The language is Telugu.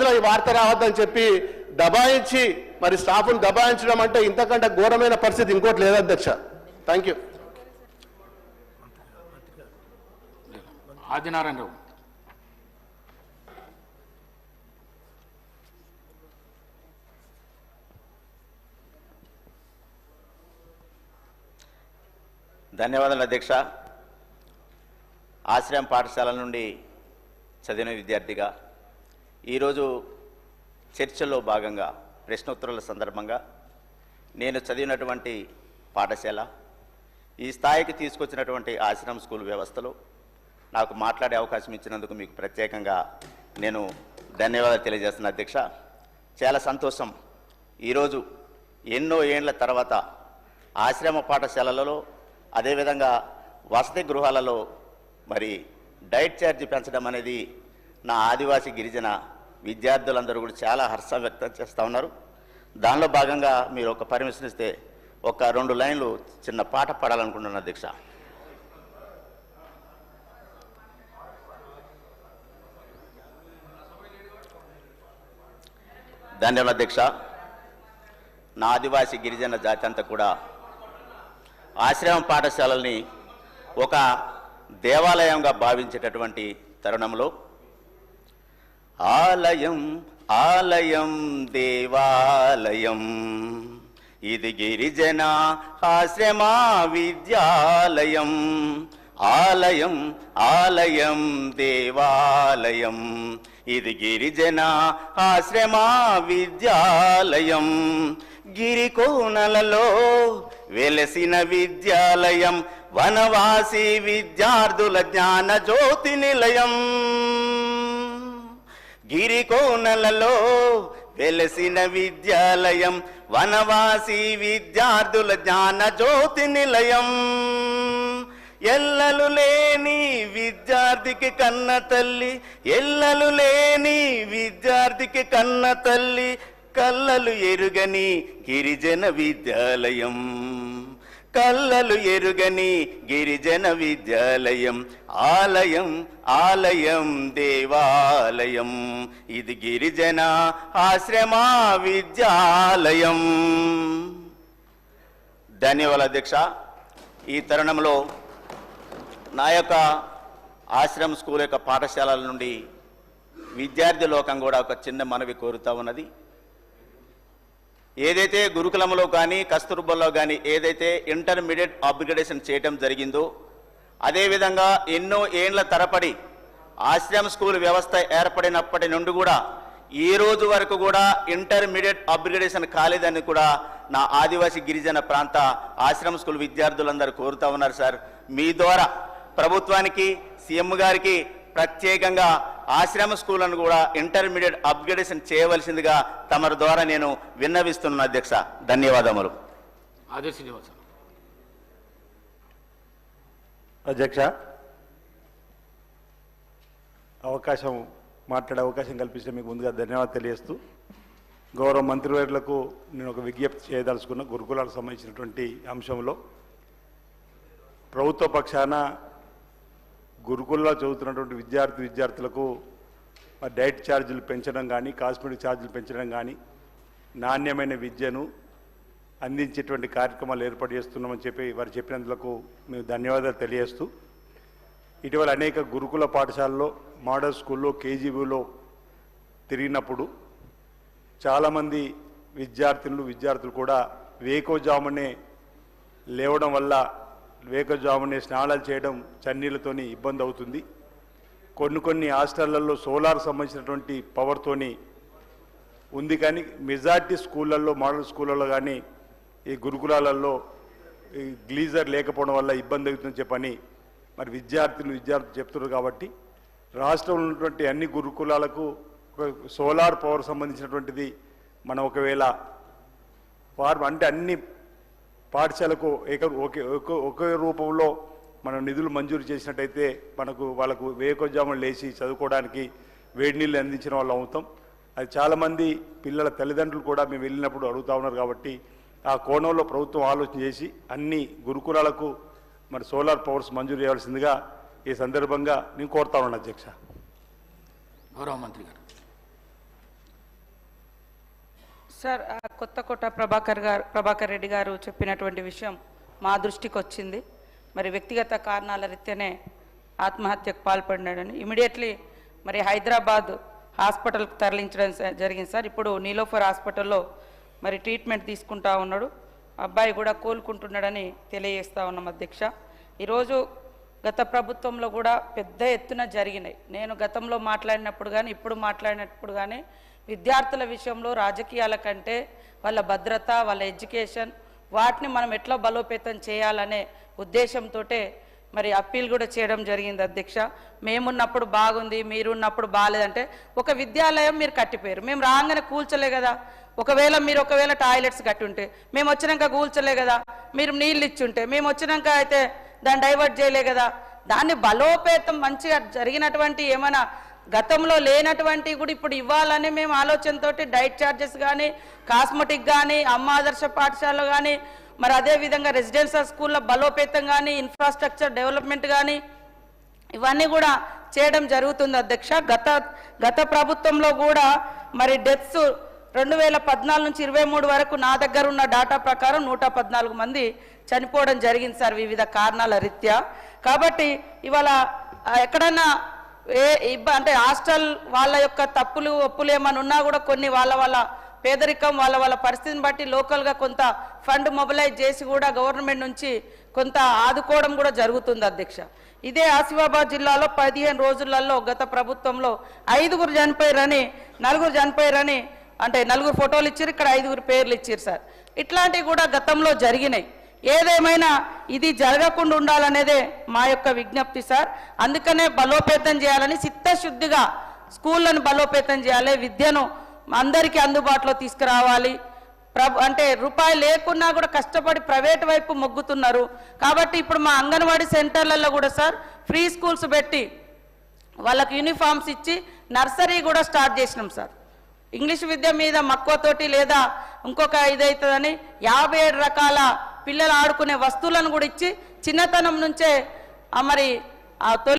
మధ్యలో ఈ వార్త రావద్దని చెప్పి దబాయించి మరి స్టాఫ్ను దబాయించడం అంటే ఇంతకంటే ఘోరమైన పరిస్థితి ఇంకోటి లేదు అధ్యక్ష. Thank you. ఆదినారాయణరావు. ధన్యవాదాలు అధ్యక్ష. ఆశ్రయం పాఠశాల నుండి చదివిన విద్యార్థిగా ఈరోజు చర్చలో భాగంగా ప్రశ్నోత్తరాల సందర్భంగా నేను చదివినటువంటి పాఠశాల ఈ స్థాయికి తీసుకొచ్చినటువంటి ఆశ్రయం స్కూల్ వ్యవస్థలో నాకు మాట్లాడే అవకాశం ఇచ్చినందుకు మీకు ప్రత్యేకంగా నేను ధన్యవాదాలు తెలియజేస్తున్నా అధ్యక్ష. చాలా సంతోషం. ఈరోజు ఎన్నో ఏండ్ల తర్వాత ఆశ్రమ పాఠశాలలలో అదేవిధంగా వసతి గృహాలలో మరి డైట్ ఛార్జీ పెంచడం అనేది నా ఆదివాసీ గిరిజన విద్యార్థులందరూ కూడా చాలా హర్షం వ్యక్తం చేస్తూ ఉన్నారు. దానిలో భాగంగా మీరు ఒక పర్మిషన్ ఇస్తే ఒక 2 లైన్లు చిన్న పాట పాడాలనుకుంటున్నాను అధ్యక్ష. ధన్యవాదాలు అధ్యక్ష. నా ఆదివాసీ గిరిజన జాతి అంతా కూడా ఆశ్రమ పాఠశాలల్ని ఒక దేవాలయంగా భావించేటటువంటి తరుణంలో ఆలయం ఆలయం దేవాలయం ఇది గిరిజన ఆశ్రమ విద్యాలయం. ఆలయం ఆలయం దేవాలయం ఇది గిరిజన ఆశ్రమ విద్యాలయం. గిరికోనలలో వెలసిన విద్యాలయం వనవాసి విద్యార్థుల జ్ఞాన జ్యోతి నిలయం. గిరికోనలలో వెలసిన విద్యాలయం వనవాసి విద్యార్థుల జ్ఞాన జ్యోతి నిలయం. ఎల్లలు లేని విద్యార్థికి కన్న తల్లి, ఎల్లలు లేని విద్యార్థికి కన్న తల్లి, కల్లలు ఎరుగని గిరిజన విద్యాలయం. కల్లలు ఎరుగని గిరిజన విద్యాలయం. ఆలయం ఆలయం దేవాలయం ఇది గిరిజన ఆశ్రమ విద్యాలయం. ధన్యవాదాలు అధ్యక్ష. ఈ తరుణంలో నా యొక్క ఆశ్రమ స్కూల్ యొక్క పాఠశాలల నుండి విద్యార్థి లోకం కూడా ఒక చిన్న మనవి కోరుతా ఉన్నది. ఏదైతే గురుకులంలో కానీ కస్తూర్బాలో కానీ ఏదైతే ఇంటర్మీడియట్ అప్గ్రేడేషన్ చేయటం జరిగిందో అదేవిధంగా ఎన్నో ఏండ్ల తరబడి ఆశ్రమ స్కూల్ వ్యవస్థ ఏర్పడినప్పటి నుండి కూడా ఈ రోజు వరకు కూడా ఇంటర్మీడియట్ అప్గ్రేడేషన్ కాలేదని కూడా నా ఆదివాసీ గిరిజన ప్రాంత ఆశ్రమ స్కూల్ విద్యార్థులందరూ కోరుతా ఉన్నారు. సార్, మీ ద్వారా ప్రభుత్వానికి సీఎం గారికి ప్రత్యేకంగా ఆశ్రమ స్కూళ్లను కూడా ఇంటర్మీడియట్ అప్గ్రేడేషన్ చేయవలసిందిగా తమరి ద్వారా నేను విన్నవిస్తున్నాను అధ్యక్ష. ధన్యవాదములు. అధ్యక్ష, మాట్లాడే అవకాశం కల్పించిన మీకు ముందుగా ధన్యవాదాలు తెలియజేస్తూ గౌరవ మంత్రివర్యులకు నేను ఒక విజ్ఞప్తి చేయదలుచుకున్న గురుకులాలకు సంబంధించినటువంటి అంశంలో ప్రభుత్వ పక్షాన గురుకుల్లో చదువుతున్నటువంటి విద్యార్థులకు డైట్ ఛార్జీలు పెంచడం కానీ కాస్మెటిక్ ఛార్జీలు పెంచడం కానీ నాణ్యమైన విద్యను అందించేటువంటి కార్యక్రమాలు ఏర్పాటు చేస్తున్నామని చెప్పి వారు చెప్పినందుకు మేము ధన్యవాదాలు తెలియజేస్తూ ఇటీవల అనేక గురుకుల పాఠశాలలో మోడల్ స్కూల్లో కేజీబీలో తిరిగినప్పుడు చాలామంది విద్యార్థులు కూడా వేకోజామునే లేవడం వల్ల వేకోజామునే స్నానాలు చేయడం చన్నీళ్ళతోని ఇబ్బంది అవుతుంది. కొన్ని హాస్టళ్లలో సోలార్ సంబంధించినటువంటి పవర్తోని ఉంది, కానీ మెజార్టీ స్కూళ్ళల్లో మోడల్ స్కూళ్ళలో కానీ ఈ గురుకులాలలో ఈ గ్లీజర్ లేకపోవడం వల్ల ఇబ్బంది అవుతుందని చెప్పని మరి విద్యార్థులు చెప్తున్నారు. కాబట్టి రాష్ట్రంలో ఉన్నటువంటి అన్ని గురుకులాలకు సోలార్ పవర్ సంబంధించినటువంటిది మనం ఒకవేళ అంటే అన్ని పాఠశాలకు ఒకే రూపంలో మనం నిధులు మంజూరు చేసినట్టయితే వాళ్ళకు వేకోజాములు లేచి చదువుకోవడానికి వేడి నీళ్ళు అందించిన వాళ్ళు అవుతాం. అది చాలామంది పిల్లల తల్లిదండ్రులు కూడా మేము వెళ్ళినప్పుడు అడుగుతూ ఉన్నారు. కాబట్టి ఆ కోణంలో ప్రభుత్వం ఆలోచన చేసి అన్ని గురుకులాలకు మరి సోలార్ పవర్స్ మంజూరు చేయాల్సిందిగా ఈ సందర్భంగా నేను కోరుతా ఉన్నాను అధ్యక్ష. గౌరవ మంత్రి గారు. సార్ కొత్తకోట ప్రభాకర్ రెడ్డి గారు చెప్పినటువంటి విషయం మా దృష్టికి వచ్చింది. మరి వ్యక్తిగత కారణాల రీత్యానే ఆత్మహత్యకు పాల్పడినాడని ఇమీడియట్లీ మరి హైదరాబాద్ హాస్పిటల్కి తరలించడం జరిగింది సార్. ఇప్పుడు నీలోఫర్ హాస్పిటల్లో మరి ట్రీట్మెంట్ తీసుకుంటా ఉన్నాడు. అబ్బాయి కూడా కోలుకుంటున్నాడని తెలియజేస్తా ఉన్నాం అధ్యక్ష. ఈరోజు గత ప్రభుత్వంలో కూడా పెద్ద ఎత్తున జరిగినాయి. నేను గతంలో మాట్లాడినప్పుడు కానీ ఇప్పుడు మాట్లాడినప్పుడు కానీ విద్యార్థుల విషయంలో రాజకీయాల కంటే వాళ్ళ భద్రత, వాళ్ళ ఎడ్యుకేషన్, వాటిని మనం ఎట్లా బలోపేతం చేయాలనే ఉద్దేశంతో మరి అప్పీల్ కూడా చేయడం జరిగింది అధ్యక్ష. మేమున్నప్పుడు బాగుంది, మీరున్నప్పుడు బాగాలేదంటే ఒక విద్యాలయం మీరు కట్టిపోయారు, మేము రాగానే కూల్చలే కదా. ఒకవేళ టాయిలెట్స్ కట్టి ఉంటే మేము వచ్చినాక కూల్చలే కదా. మీరు నీళ్ళు ఇచ్చుంటే మేము వచ్చినాక అయితే దాన్ని డైవర్ట్ చేయలే కదా. దాన్ని బలోపేతం మంచిగా జరిగినటువంటి ఏమైనా గతంలో లేనటువంటి కూడా ఇప్పుడు ఇవ్వాలని మేము ఆలోచనతో డైట్ ఛార్జెస్ కానీ, కాస్మెటిక్ కానీ, అమ్మ ఆదర్శ పాఠశాలలో కానీ, మరి అదేవిధంగా రెసిడెన్షియల్ స్కూళ్ళ బలోపేతం కానీ, ఇన్ఫ్రాస్ట్రక్చర్ డెవలప్మెంట్ కానీ ఇవన్నీ కూడా చేయడం జరుగుతుంది అధ్యక్ష. గత ప్రభుత్వంలో కూడా మరి డెత్స్ 2014 నుంచి 23 వరకు నా దగ్గర ఉన్న డాటా ప్రకారం 114 మంది చనిపోవడం జరిగింది సార్ వివిధ కారణాల రీత్యా. కాబట్టి ఇవాళ ఎక్కడన్నా అంటే హాస్టల్ వాళ్ళ యొక్క తప్పులు ఒప్పులు ఏమైనా ఉన్నా కూడా కొన్ని వాళ్ళ పేదరికం వాళ్ళ పరిస్థితిని బట్టి లోకల్గా కొంత ఫండ్ మొబిలైజ్ చేసి కూడా గవర్నమెంట్ నుంచి కొంత ఆదుకోవడం కూడా జరుగుతుంది అధ్యక్ష. ఇదే ఆసిఫాబాద్ జిల్లాలో 15 రోజులలో గత ప్రభుత్వంలో 5 చనిపోయారని 4 చనిపోయారని అంటే 4 ఫోటోలు ఇచ్చారు, ఇక్కడ 5 పేర్లు ఇచ్చారు సార్. ఇట్లాంటివి కూడా గతంలో జరిగినాయి. ఏదేమైనా ఇది జరగకుండా ఉండాలనేదే మా యొక్క విజ్ఞప్తి సార్. అందుకనే బలోపేతం చేయాలని చిత్తశుద్ధిగా స్కూళ్ళను బలోపేతం చేయాలి, విద్యను అందరికీ అందుబాటులో తీసుకురావాలి. అంటే రూపాయి లేకున్నా కూడా కష్టపడి ప్రైవేట్ వైపు మొగ్గుతున్నారు. కాబట్టి ఇప్పుడు మా అంగన్వాడీ సెంటర్లలో కూడా సార్ ఫ్రీ స్కూల్స్ పెట్టి వాళ్ళకి యూనిఫామ్స్ ఇచ్చి నర్సరీ కూడా స్టార్ట్ చేసినాం సార్. ఇంగ్లీష్ విద్య మీద మక్కువతోటి లేదా ఇంకొక ఇదవుతుందని 57 రకాల పిల్లలు ఆడుకునే వస్తువులను కూడా ఇచ్చి చిన్నతనం నుంచే మరి